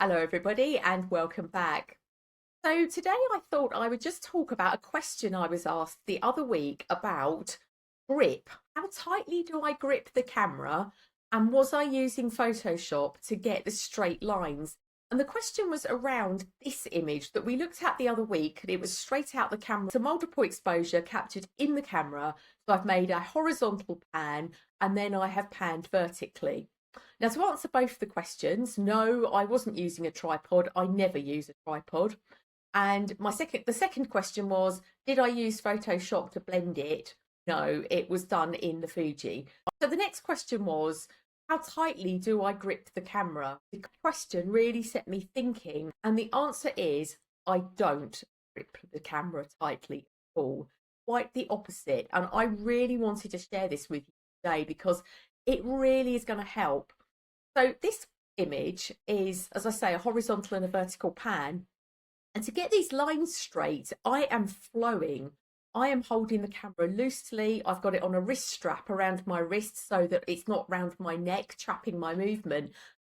Hello everybody and welcome back. So today I thought I would just talk about a question I was asked the other week about grip. How tightly do I grip the camera, and was I using Photoshop to get the straight lines? And the question was around this image that we looked at the other week. It was straight out the camera, so multiple exposure captured in the camera. So I've made a horizontal pan and then I have panned vertically. Now, to answer both the questions, no, I wasn't using a tripod. I never use a tripod. And the second question was, did I use Photoshop to blend it? No, it was done in the Fuji. So the next question was, how tightly do I grip the camera? The question really set me thinking, and the answer is, I don't grip the camera tightly at all. Quite the opposite. And I really wanted to share this with you today because it really is going to help. So this image is, as I say, a horizontal and a vertical pan. And to get these lines straight, I am flowing. I am holding the camera loosely. I've got it on a wrist strap around my wrist so that it's not round my neck, trapping my movement.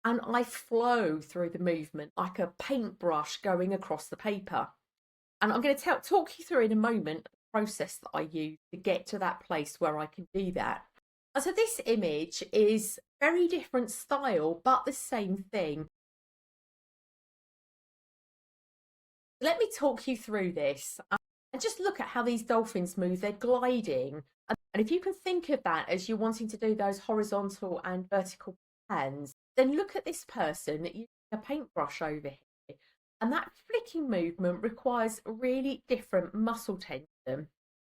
And I flow through the movement like a paintbrush going across the paper. And I'm going to talk you through in a moment the process that I use to get to that place where I can do that. And so this image is very different style, but the same thing. Let me talk you through this and just look at how these dolphins move. They're gliding. And if you can think of that as you're wanting to do those horizontal and vertical pans, then look at this person using a paintbrush over here. And that flicking movement requires really different muscle tension.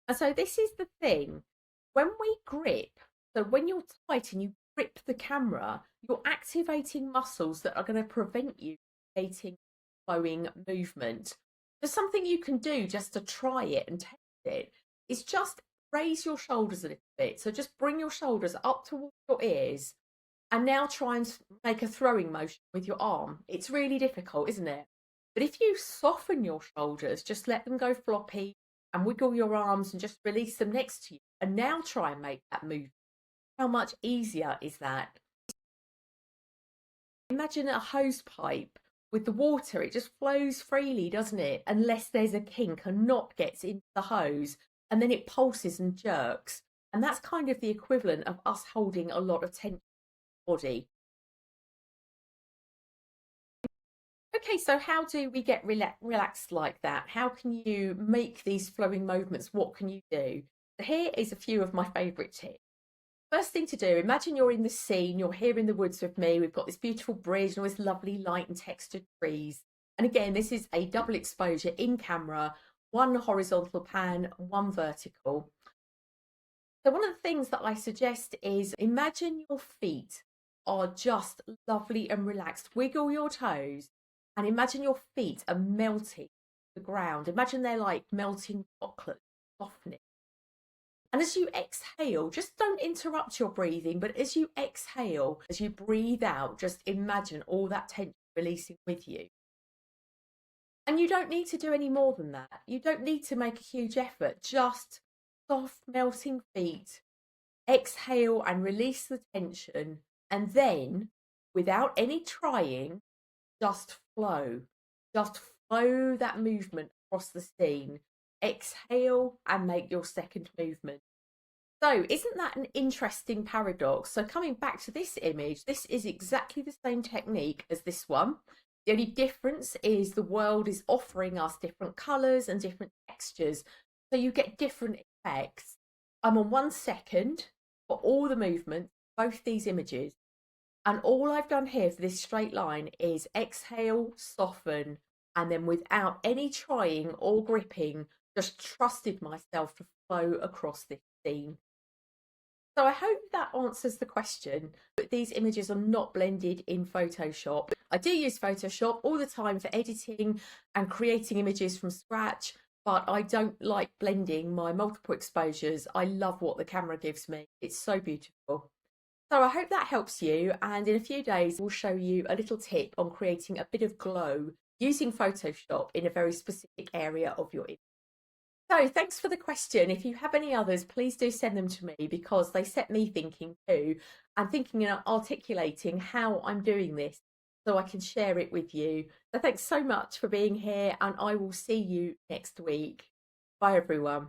And so this is the thing. When we grip, so when you're tight and you grip the camera, you're activating muscles that are going to prevent you creating flowing movement. So something you can do just to try it and test it is just raise your shoulders a little bit. So just bring your shoulders up towards your ears and now try and make a throwing motion with your arm. It's really difficult, isn't it? But if you soften your shoulders, just let them go floppy and wiggle your arms and just release them next to you and now try and make that move. How much easier is that? Imagine a hose pipe with the water. It just flows freely, doesn't it? Unless there's a kink, a knot gets into the hose and then it pulses and jerks. And that's kind of the equivalent of us holding a lot of tension in the body. Okay, so how do we get relaxed like that? How can you make these flowing movements? What can you do? Here is a few of my favourite tips. First thing to do, imagine you're in the scene, you're here in the woods with me, we've got this beautiful bridge and all this lovely light and textured trees. And again, this is a double exposure in camera, one horizontal pan, one vertical. So one of the things that I suggest is imagine your feet are just lovely and relaxed. Wiggle your toes and imagine your feet are melting the ground. Imagine they're like melting chocolate, softening. And as you exhale, just don't interrupt your breathing, but as you exhale, as you breathe out, just imagine all that tension releasing with you. And you don't need to do any more than that. You don't need to make a huge effort, just soft melting feet. Exhale and release the tension. And then, without any trying, just flow. Just flow that movement across the scene. Exhale and make your second movement. So isn't that an interesting paradox? So coming back to this image, this is exactly the same technique as this one. The only difference is the world is offering us different colours and different textures. So you get different effects. I'm on 1 second for all the movements, both these images. And all I've done here for this straight line is exhale, soften, and then without any trying or gripping, just trusted myself to flow across this scene. So I hope that answers the question. But these images are not blended in Photoshop. I do use Photoshop all the time for editing and creating images from scratch, but I don't like blending my multiple exposures. I love what the camera gives me. It's so beautiful. So I hope that helps you, and in a few days we'll show you a little tip on creating a bit of glow using Photoshop in a very specific area of your image. So thanks for the question. If you have any others, please do send them to me because they set me thinking too, and thinking and articulating how I'm doing this so I can share it with you. So thanks so much for being here, and I will see you next week. Bye, everyone.